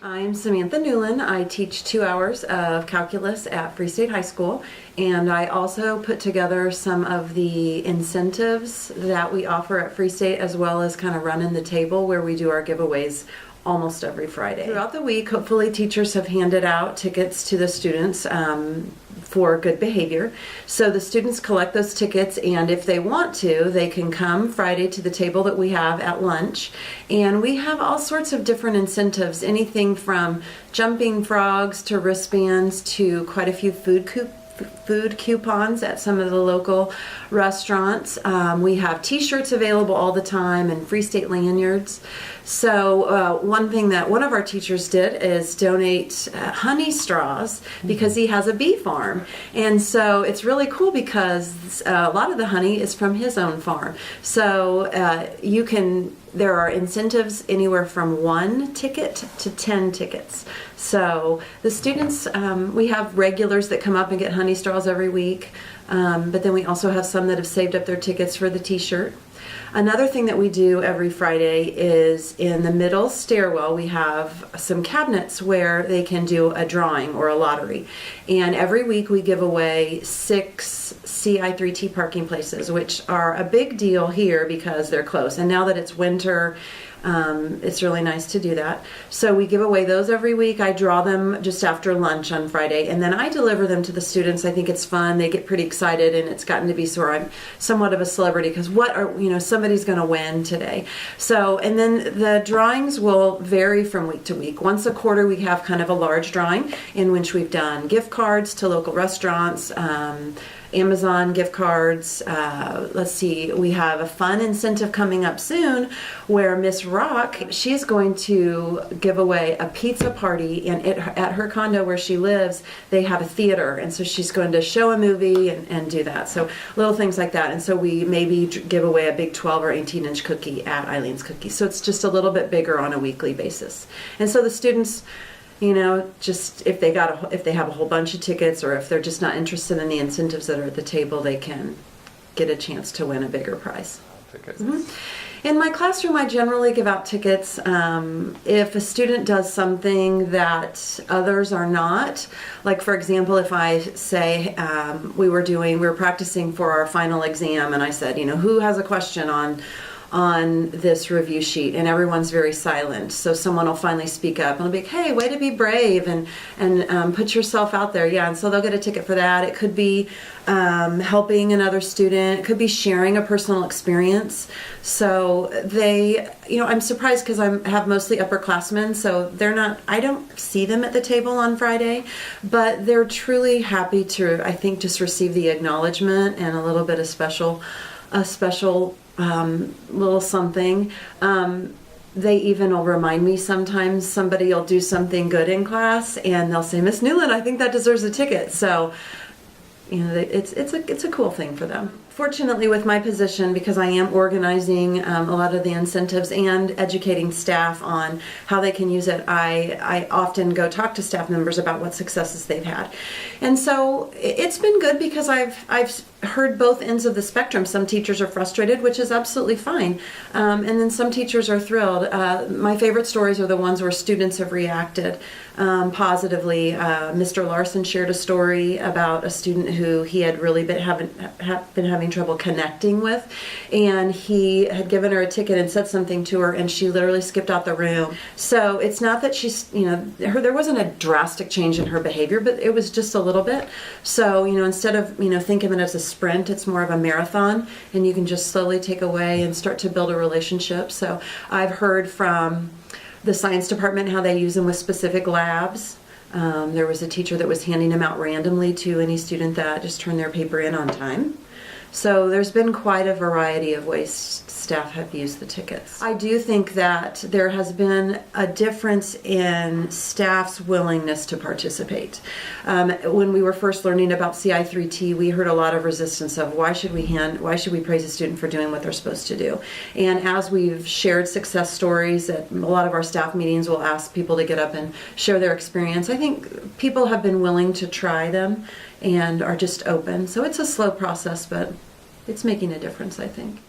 I'm Samantha Newlin. I teach 2 hours of calculus at Free State High School, and I also put together some of the incentives that we offer at Free State, as well as kind of running the table where we do our giveaways almost every Friday. Throughout the week, hopefully teachers have handed out tickets to the students for good behavior. So the students collect those tickets, and if they want to, they can come Friday to the table that we have at lunch. And we have all sorts of different incentives, anything from jumping frogs to wristbands to quite a few food coupons at some of the local restaurants. We have t-shirts available all the time and Free State lanyards. So one thing that one of our teachers did is donate honey straws because he has a bee farm. And so it's really cool because a lot of the honey is from his own farm. So there are incentives anywhere from 1 ticket to 10 tickets. So the students, we have regulars that come up and get honey straws every week, but then we also have some that have saved up their tickets for the t-shirt. Another thing that we do every Friday is in the middle stairwell we have some cabinets where they can do a drawing or a lottery. And every week we give away 6 CI3T parking places, which are a big deal here because they're close. And now that it's winter, it's really nice to do that. So we give away those every week. I draw them just after lunch on Friday, and then I deliver them to the students. I think it's fun. They get pretty excited, and it's gotten to be so I'm somewhat of a celebrity because somebody's going to win today. So, and then the drawings will vary from week to week. Once a quarter, we have kind of a large drawing in which we've done gift cards to local restaurants, Amazon gift cards. Let's see, we have a fun incentive coming up soon where Miss Rock, she's going to give away a pizza party, and at her condo where she lives, they have a theater, and so she's going to show a movie and do that. So little things like that. And so we maybe give away a big 12 or 18-inch cookie at Eileen's Cookies. So it's just a little bit bigger on a weekly basis. And so the students, just if they have a whole bunch of tickets, or if they're just not interested in the incentives that are at the table, they can get a chance to win a bigger prize. Tickets. Mm-hmm. In my classroom, I generally give out tickets if a student does something that others are not. Like, for example, if I say we were practicing for our final exam, and I said, who has a question on this review sheet, and everyone's very silent. So someone will finally speak up and be like, hey, way to be brave and put yourself out there. Yeah, and so they'll get a ticket for that. It could be helping another student. It could be sharing a personal experience. So I'm surprised because I have mostly upperclassmen, so I don't see them at the table on Friday, but they're truly happy to, I think, just receive the acknowledgement and a little bit of special little something. They even will remind me sometimes. Somebody will do something good in class and they'll say, Miss Newlin, I think that deserves a ticket. So it's a cool thing for them. Fortunately, with my position, because I am organizing a lot of the incentives and educating staff on how they can use it, I often go talk to staff members about what successes they've had. And so it's been good because I've heard both ends of the spectrum. Some teachers are frustrated, which is absolutely fine. And then some teachers are thrilled. My favorite stories are the ones where students have reacted positively. Mr. Larson shared a story about a student who he had really been having trouble connecting with, and he had given her a ticket and said something to her, and she literally skipped out the room. So it's not that she's, there wasn't a drastic change in her behavior, but it was just a little bit. So, instead of, thinking of it as a sprint, it's more of a marathon, and you can just slowly take away and start to build a relationship. So I've heard from the science department how they use them with specific labs. There was a teacher that was handing them out randomly to any student that just turned their paper in on time. So there's been quite a variety of ways staff have used the tickets. I do think that there has been a difference in staff's willingness to participate. When we were first learning about CI3T, we heard a lot of resistance of why should we praise a student for doing what they're supposed to do? And as we've shared success stories at a lot of our staff meetings, we'll ask people to get up and share their experience. I think people have been willing to try them and are just open. So it's a slow process, but it's making a difference, I think.